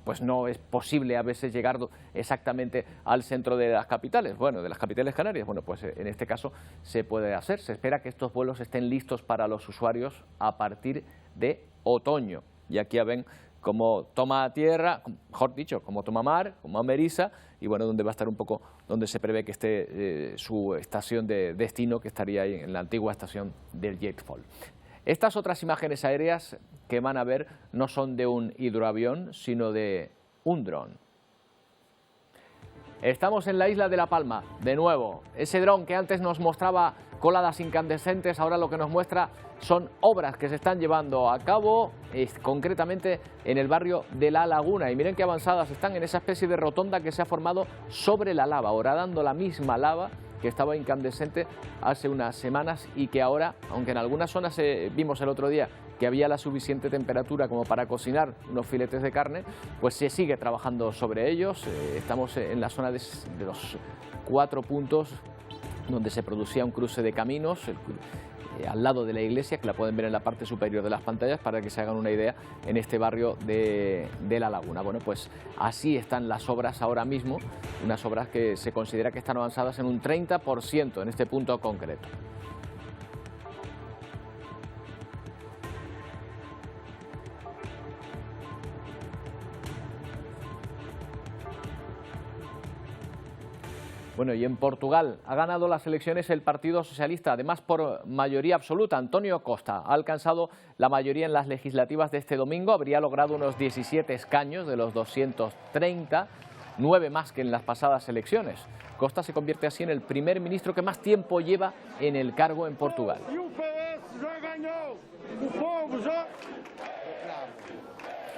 pues no es posible a veces llegar exactamente al centro de las capitales, bueno, de las capitales canarias. Bueno, pues en este caso se puede hacer. Se espera que estos vuelos estén listos para los usuarios a partir de otoño. Y aquí ya ven cómo toma tierra, mejor dicho, cómo toma mar, cómo ameriza, y bueno, donde va a estar un poco, donde se prevé que esté su estación de destino, que estaría ahí en la antigua estación del Jetfall. Estas otras imágenes aéreas que van a ver no son de un hidroavión, sino de un dron. Estamos en la isla de La Palma, de nuevo. Ese dron que antes nos mostraba coladas incandescentes, ahora lo que nos muestra son obras que se están llevando a cabo, concretamente en el barrio de La Laguna. Y miren qué avanzadas están en esa especie de rotonda que se ha formado sobre la lava, horadando la misma lava que estaba incandescente hace unas semanas y que ahora, aunque en algunas zonas vimos el otro día que había la suficiente temperatura como para cocinar unos filetes de carne, pues se sigue trabajando sobre ellos. Estamos en la zona de los 4 puntos donde se producía un cruce de caminos, al lado de la iglesia, que la pueden ver en la parte superior de las pantallas para que se hagan una idea, en este barrio de La Laguna. Bueno, pues así están las obras ahora mismo, unas obras que se considera que están avanzadas en un 30% en este punto concreto. Bueno, y en Portugal ha ganado las elecciones el Partido Socialista, además por mayoría absoluta. António Costa ha alcanzado la mayoría en las legislativas de este domingo, habría logrado unos 17 escaños de los 230, 9 más que en las pasadas elecciones. Costa se convierte así en el primer ministro que más tiempo lleva en el cargo en Portugal.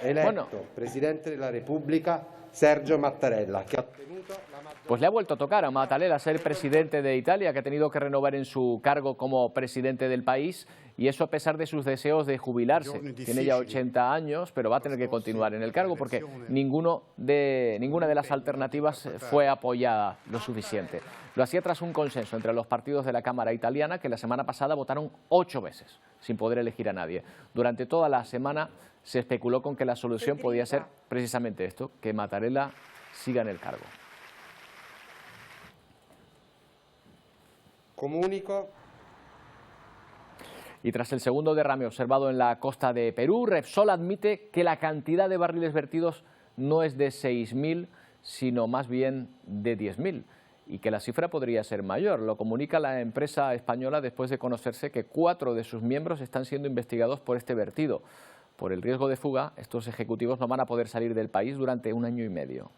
Electo presidente de la República Sergio Mattarella, que ha obtenuto pues le ha vuelto a tocar a Mattarella ser presidente de Italia, que ha tenido que renovar en su cargo como presidente del país, y eso a pesar de sus deseos de jubilarse. Tiene ya 80 años, pero va a tener que continuar en el cargo porque ninguna de las alternativas fue apoyada lo suficiente. Lo hacía tras un consenso entre los partidos de la Cámara italiana, que la semana pasada votaron 8 veces, sin poder elegir a nadie. Durante toda la semana se especuló con que la solución podía ser precisamente esto, que Mattarella siga en el cargo. Comunico. Y tras el segundo derrame observado en la costa de Perú, Repsol admite que la cantidad de barriles vertidos no es de 6.000, sino más bien de 10.000, y que la cifra podría ser mayor. Lo comunica la empresa española después de conocerse que 4 de sus miembros están siendo investigados por este vertido. Por el riesgo de fuga, estos ejecutivos no van a poder salir del país durante 1 año y medio.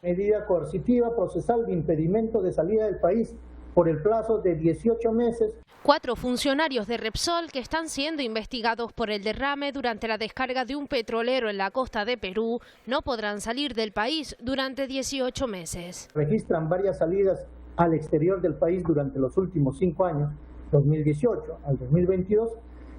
Medida coercitiva procesal de impedimento de salida del país por el plazo de 18 meses. 4 funcionarios de Repsol que están siendo investigados por el derrame durante la descarga de un petrolero en la costa de Perú no podrán salir del país durante 18 meses. Registran varias salidas al exterior del país durante los últimos 5 años, 2018 al 2022,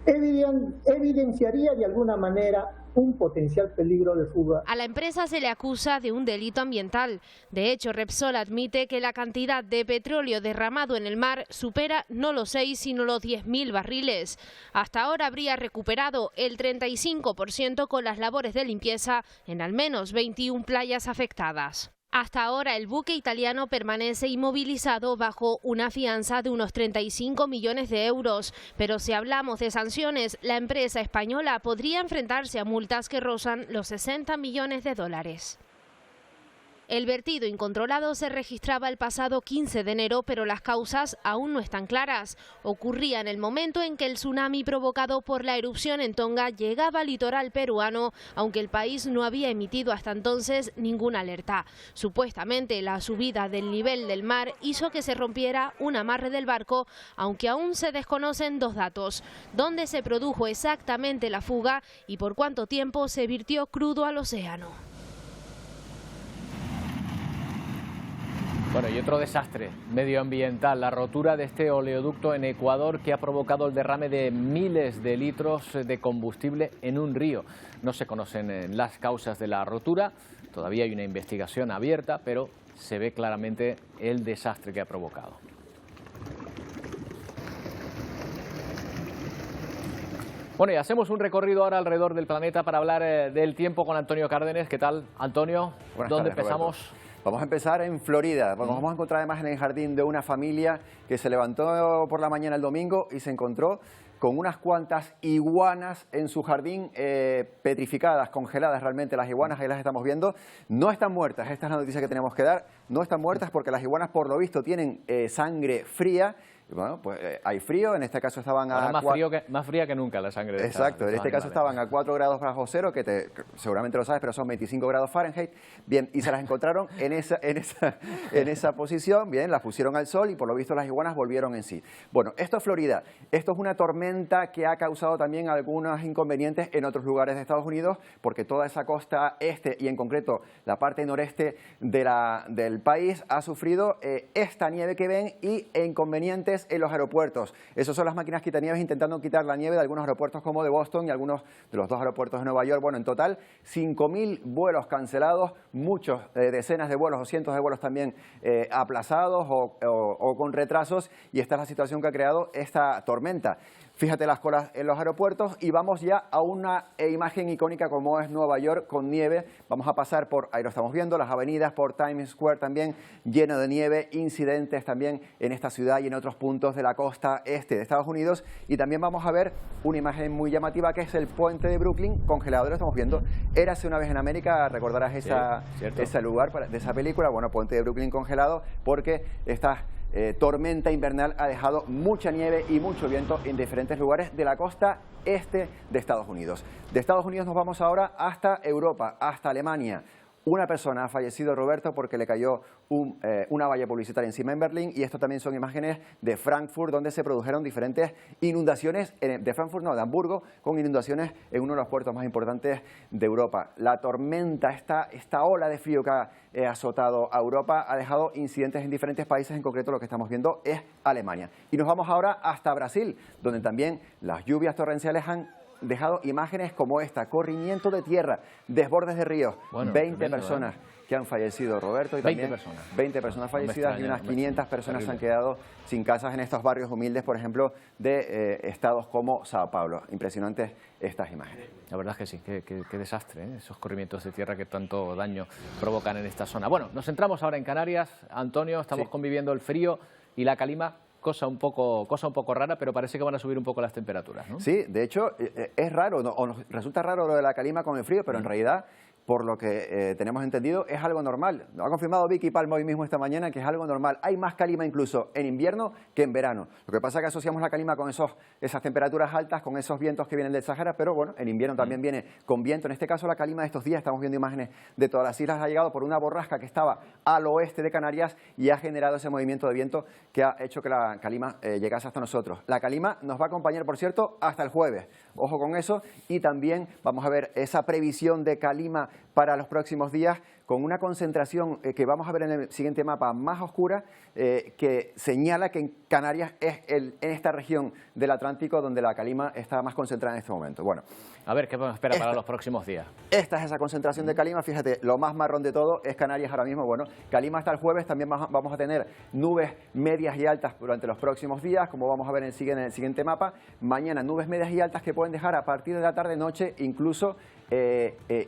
evidenciaría de alguna manera un potencial peligro de fuga. A la empresa se le acusa de un delito ambiental. De hecho, Repsol admite que la cantidad de petróleo derramado en el mar supera no los 6, sino los 10.000 barriles. Hasta ahora habría recuperado el 35% con las labores de limpieza en al menos 21 playas afectadas. Hasta ahora el buque italiano permanece inmovilizado bajo una fianza de unos 35 millones de euros, pero si hablamos de sanciones, la empresa española podría enfrentarse a multas que rozan los 60 millones de dólares. El vertido incontrolado se registraba el pasado 15 de enero, pero las causas aún no están claras. Ocurría en el momento en que el tsunami provocado por la erupción en Tonga llegaba al litoral peruano, aunque el país no había emitido hasta entonces ninguna alerta. Supuestamente la subida del nivel del mar hizo que se rompiera un amarre del barco, aunque aún se desconocen 2 datos: dónde se produjo exactamente la fuga y por cuánto tiempo se virtió crudo al océano. Bueno, y otro desastre medioambiental, la rotura de este oleoducto en Ecuador que ha provocado el derrame de miles de litros de combustible en un río. No se conocen las causas de la rotura, todavía hay una investigación abierta, pero se ve claramente el desastre que ha provocado. Bueno, y hacemos un recorrido ahora alrededor del planeta para hablar del tiempo con Antonio Cárdenes. ¿Qué tal, Antonio? ¿Dónde empezamos? Roberto. Vamos a empezar en Florida. Vamos a encontrar además en el jardín de una familia que se levantó por la mañana el domingo y se encontró con unas cuantas iguanas en su jardín, petrificadas, congeladas realmente. Las iguanas, ahí las estamos viendo, no están muertas. Esta es la noticia que tenemos que dar. No están muertas porque las iguanas, por lo visto, tienen sangre fría. Bueno, pues hay frío, en este caso estaban más fría que nunca la sangre de Exacto, en este caso estaban a 4 grados bajo cero, que seguramente lo sabes, pero son 25 grados Fahrenheit. Bien, y se las encontraron en esa posición, bien, las pusieron al sol y por lo visto las iguanas volvieron en sí. Bueno, esto es Florida, esto es una tormenta que ha causado también algunos inconvenientes en otros lugares de Estados Unidos, porque toda esa costa este y en concreto la parte noreste del país ha sufrido esta nieve que ven y inconvenientes en los aeropuertos. Esas son las máquinas quitanieves intentando quitar la nieve de algunos aeropuertos como de Boston y algunos de los 2 aeropuertos de Nueva York. Bueno, en total 5.000 vuelos cancelados, muchos, decenas de vuelos o cientos de vuelos también aplazados o con retrasos, y esta es la situación que ha creado esta tormenta. Fíjate las colas en los aeropuertos y vamos ya a una imagen icónica como es Nueva York con nieve. Vamos a pasar por, ahí lo estamos viendo, las avenidas, por Times Square también lleno de nieve, incidentes también en esta ciudad y en otros puntos de la costa este de Estados Unidos. Y también vamos a ver una imagen muy llamativa que es el puente de Brooklyn congelado. Lo estamos viendo. Érase una vez en América, recordarás ese lugar de esa película. Bueno, puente de Brooklyn congelado porque esta tormenta invernal ha dejado mucha nieve y mucho viento en diferentes lugares de la costa este de Estados Unidos. De Estados Unidos nos vamos ahora hasta Europa, hasta Alemania. Una persona ha fallecido, Roberto, porque le cayó una valla publicitaria encima en Berlín, y esto también son imágenes de Frankfurt, donde se produjeron diferentes inundaciones, de Frankfurt no, de Hamburgo, con inundaciones en uno de los puertos más importantes de Europa. La tormenta, esta ola de frío que ha azotado a Europa, ha dejado incidentes en diferentes países, en concreto lo que estamos viendo es Alemania. Y nos vamos ahora hasta Brasil, donde también las lluvias torrenciales han dejado imágenes como esta, corrimiento de tierra, desbordes de ríos, bueno, 20 personas que han fallecido, Roberto, y también 20 personas fallecidas y unas 500 personas han quedado sin casas en estos barrios humildes, por ejemplo, de estados como Sao Paulo. Impresionantes estas imágenes. La verdad es que sí, qué desastre, esos corrimientos de tierra que tanto daño provocan en esta zona. Bueno, nos centramos ahora en Canarias. Antonio, estamos conviviendo el frío y la calima. Cosa un poco rara, pero parece que van a subir un poco las temperaturas, ¿no? Sí, de hecho, es raro, o nos resulta raro lo de la calima con el frío, pero en realidad, por lo que tenemos entendido, es algo normal. Lo ha confirmado Vicky Palma hoy mismo esta mañana, que es algo normal. Hay más calima incluso en invierno que en verano. Lo que pasa es que asociamos la calima con esas temperaturas altas, con esos vientos que vienen del Sahara, pero bueno, en invierno también viene con viento. En este caso, la calima de estos días, estamos viendo imágenes de todas las islas, ha llegado por una borrasca que estaba al oeste de Canarias y ha generado ese movimiento de viento que ha hecho que la calima llegase hasta nosotros. La calima nos va a acompañar, por cierto, hasta el jueves. Ojo con eso, y también vamos a ver esa previsión de calima para los próximos días, con una concentración que vamos a ver en el siguiente mapa más oscura, que señala que en Canarias es en esta región del Atlántico donde la calima está más concentrada en este momento. Bueno, a ver qué podemos esperar para los próximos días. Esta es esa concentración de calima. Fíjate, lo más marrón de todo es Canarias ahora mismo. Bueno, calima hasta el jueves. También vamos a tener nubes medias y altas durante los próximos días, como vamos a ver en el siguiente mapa. Mañana nubes medias y altas que pueden dejar a partir de la tarde-noche incluso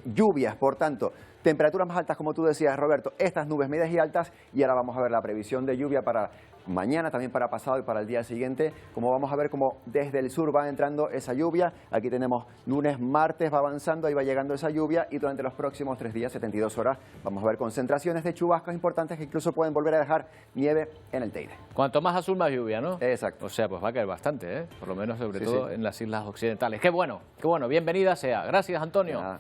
lluvias. Por tanto, temperaturas más altas, como tú decías, Roberto, estas nubes medias y altas. Y ahora vamos a ver la previsión de lluvia para mañana, también para pasado y para el día siguiente, como vamos a ver como desde el sur va entrando esa lluvia. Aquí tenemos lunes, martes, va avanzando, ahí va llegando esa lluvia, y durante los próximos 3 días, 72 horas, vamos a ver concentraciones de chubascos importantes que incluso pueden volver a dejar nieve en el Teide. Cuanto más azul, más lluvia, ¿no? Exacto. O sea, pues va a caer bastante, ¿eh? Por lo menos sobre todo en las islas occidentales. Qué bueno, bienvenida sea. Gracias, Antonio.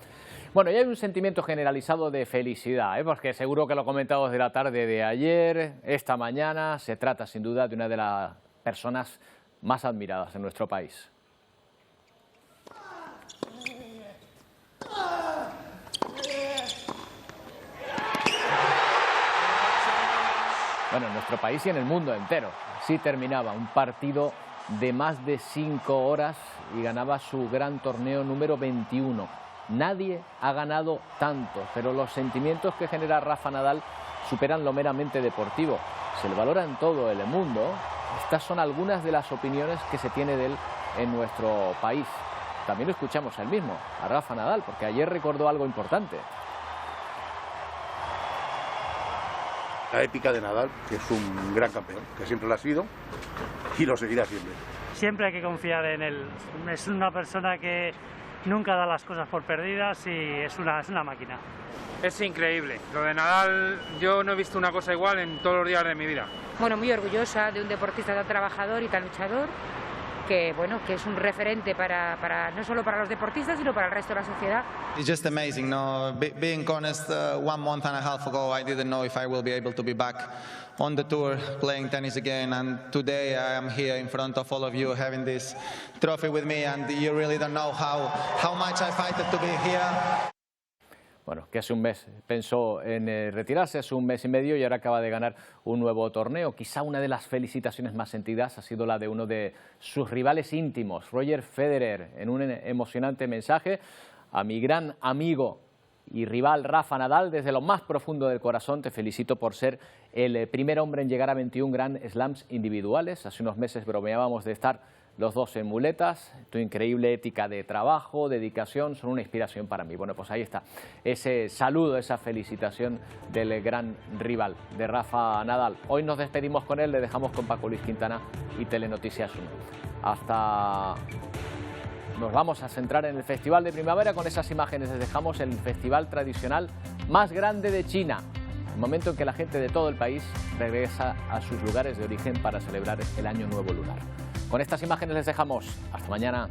Bueno, y hay un sentimiento generalizado de felicidad, porque seguro que lo he comentado desde la tarde de ayer, esta mañana. Se trata sin duda de una de las personas más admiradas en nuestro país. Bueno, en nuestro país y en el mundo entero. Así terminaba un partido de más de 5 horas y ganaba su gran torneo número 21. Nadie ha ganado tanto, pero los sentimientos que genera Rafa Nadal superan lo meramente deportivo. Se le valora en todo el mundo. Estas son algunas de las opiniones que se tiene de él en nuestro país. También lo escuchamos a él mismo, a Rafa Nadal, porque ayer recordó algo importante. La épica de Nadal, que es un gran campeón, que siempre lo ha sido y lo seguirá siempre. Siempre hay que confiar en él. Es una persona que nunca da las cosas por perdidas y es una máquina. Es increíble. Lo de Nadal, yo no he visto una cosa igual en todos los días de mi vida. Bueno, muy orgullosa de un deportista tan trabajador y tan luchador, que bueno, que es un referente no solo para los deportistas, sino para el resto de la sociedad. It's just amazing, no? Being honest, 1 month and a half ago I didn't know if I will be able to be back on the tour playing tennis again, and today I am here in front of all of you having this trophy with me, and you really don't know how much I fight to be here. Bueno, que hace un mes pensó en retirarse, hace un mes y medio, y ahora acaba de ganar un nuevo torneo. Quizá una de las felicitaciones más sentidas ha sido la de uno de sus rivales íntimos, Roger Federer, en un emocionante mensaje a mi gran amigo y rival Rafa Nadal. Desde lo más profundo del corazón te felicito por ser el primer hombre en llegar a 21 Grand Slams individuales. Hace unos meses bromeábamos de estar los dos en muletas. Tu increíble ética de trabajo, dedicación, son una inspiración para mí. Bueno, pues ahí está ese saludo, esa felicitación del gran rival de Rafa Nadal. Hoy nos despedimos con él, le dejamos con Paco Luis Quintana y Telenoticias 1. Nos vamos a centrar en el Festival de Primavera. Con esas imágenes les dejamos el festival tradicional más grande de China. El momento en que la gente de todo el país regresa a sus lugares de origen para celebrar el Año Nuevo Lunar. Con estas imágenes les dejamos. Hasta mañana.